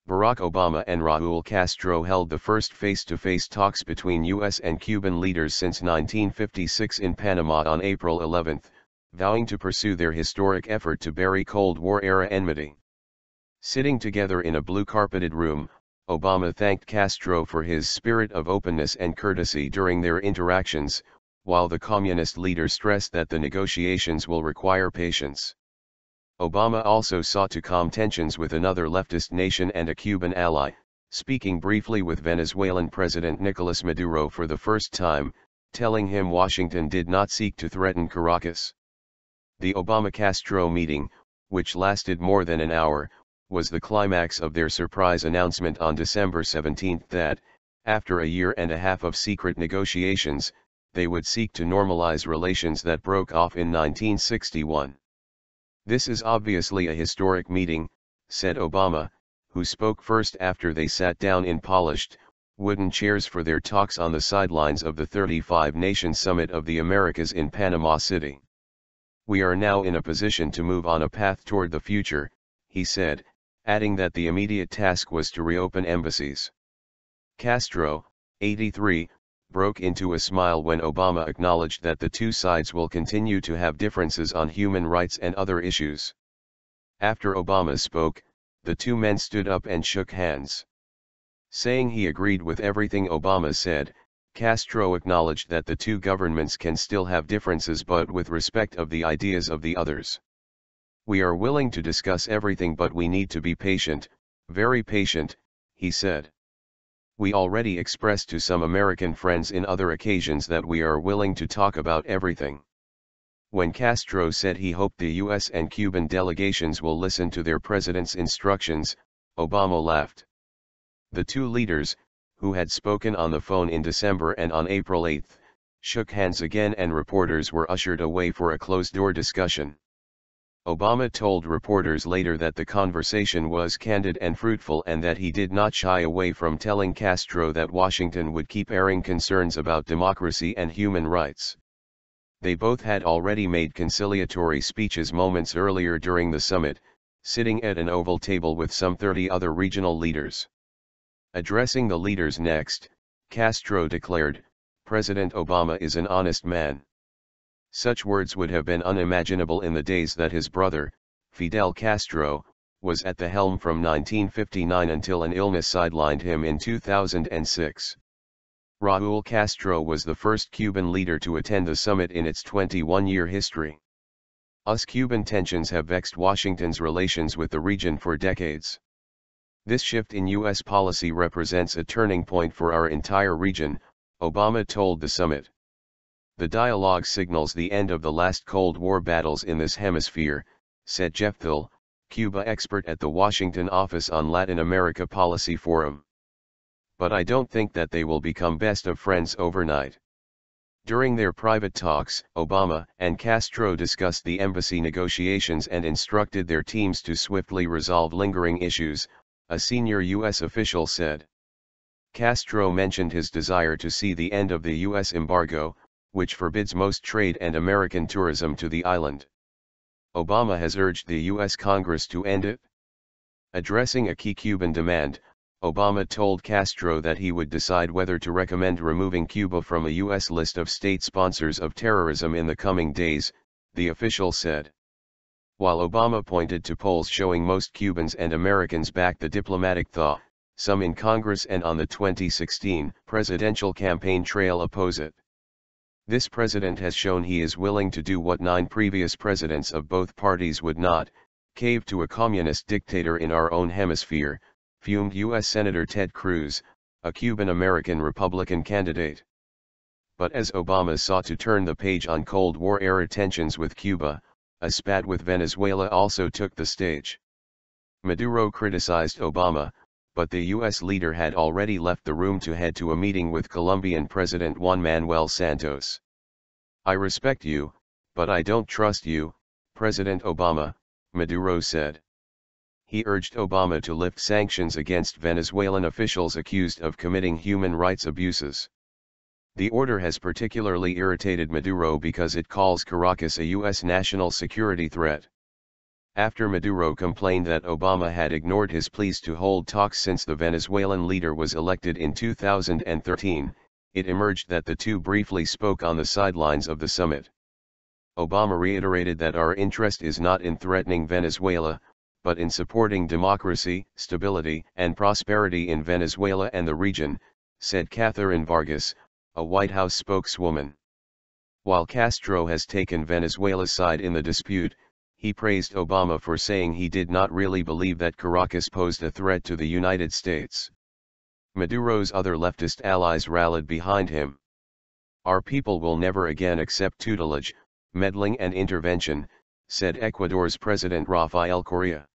Barack Obama and Raul Castro held the first face-to-face talks between US and Cuban leaders since 1956 in Panama on April 11, vowing to pursue their historic effort to bury Cold War-era enmity. Sitting together in a blue-carpeted room, Obama thanked Castro for his spirit of openness and courtesy during their interactions, while the communist leader stressed that the negotiations will require patience. Obama also sought to calm tensions with another leftist nation and a Cuban ally, speaking briefly with Venezuelan President Nicolas Maduro for the first time, telling him Washington did not seek to threaten Caracas. The Obama-Castro meeting, which lasted more than an hour, was the climax of their surprise announcement on December 17 that, after a year and a half of secret negotiations, they would seek to normalize relations that broke off in 1961. "This is obviously a historic meeting," said Obama, who spoke first after they sat down in polished, wooden chairs for their talks on the sidelines of the 35-nation summit of the Americas in Panama City. "We are now in a position to move on a path toward the future," he said, adding that the immediate task was to reopen embassies. Castro, 83, broke into a smile when Obama acknowledged that the two sides will continue to have differences on human rights and other issues. After Obama spoke, the two men stood up and shook hands. Saying he agreed with everything Obama said, Castro acknowledged that the two governments can still have differences but with respect of the ideas of the others. "We are willing to discuss everything but we need to be patient, very patient," he said. "We already expressed to some American friends in other occasions that we are willing to talk about everything." When Castro said he hoped the US and Cuban delegations will listen to their president's instructions, Obama laughed. The two leaders, who had spoken on the phone in December and on April 8, shook hands again and reporters were ushered away for a closed-door discussion. Obama told reporters later that the conversation was candid and fruitful and that he did not shy away from telling Castro that Washington would keep airing concerns about democracy and human rights. They both had already made conciliatory speeches moments earlier during the summit, sitting at an oval table with some 30 other regional leaders. Addressing the leaders next, Castro declared, "President Obama is an honest man." Such words would have been unimaginable in the days that his brother, Fidel Castro, was at the helm from 1959 until an illness sidelined him in 2006. Raul Castro was the first Cuban leader to attend the summit in its 21-year history. US-Cuban tensions have vexed Washington's relations with the region for decades. "This shift in U.S. policy represents a turning point for our entire region," Obama told the summit. "The dialogue signals the end of the last Cold War battles in this hemisphere," said Jeff Thill, Cuba expert at the Washington Office on Latin America Policy Forum. "But I don't think that they will become best of friends overnight." During their private talks, Obama and Castro discussed the embassy negotiations and instructed their teams to swiftly resolve lingering issues, a senior U.S. official said. Castro mentioned his desire to see the end of the U.S. embargo, which forbids most trade and American tourism to the island. Obama has urged the U.S. Congress to end it. Addressing a key Cuban demand, Obama told Castro that he would decide whether to recommend removing Cuba from a U.S. list of state sponsors of terrorism in the coming days, the official said. While Obama pointed to polls showing most Cubans and Americans back the diplomatic thaw, some in Congress and on the 2016 presidential campaign trail oppose it. "This president has shown he is willing to do what 9 previous presidents of both parties would not, cave to a communist dictator in our own hemisphere," fumed U.S. Senator Ted Cruz, a Cuban-American Republican candidate. But as Obama sought to turn the page on Cold War-era tensions with Cuba, a spat with Venezuela also took the stage. Maduro criticized Obama, but the U.S. leader had already left the room to head to a meeting with Colombian President Juan Manuel Santos. "I respect you, but I don't trust you, President Obama," Maduro said. He urged Obama to lift sanctions against Venezuelan officials accused of committing human rights abuses. The order has particularly irritated Maduro because it calls Caracas a U.S. national security threat. After Maduro complained that Obama had ignored his pleas to hold talks since the Venezuelan leader was elected in 2013, it emerged that the two briefly spoke on the sidelines of the summit. Obama reiterated that our interest is not in threatening Venezuela, but in supporting democracy, stability, and prosperity in Venezuela and the region, said Catherine Vargas, a White House spokeswoman. While Castro has taken Venezuela's side in the dispute, he praised Obama for saying he did not really believe that Caracas posed a threat to the United States. Maduro's other leftist allies rallied behind him. Our people will never again accept tutelage, meddling and intervention, said Ecuador's President Rafael Correa.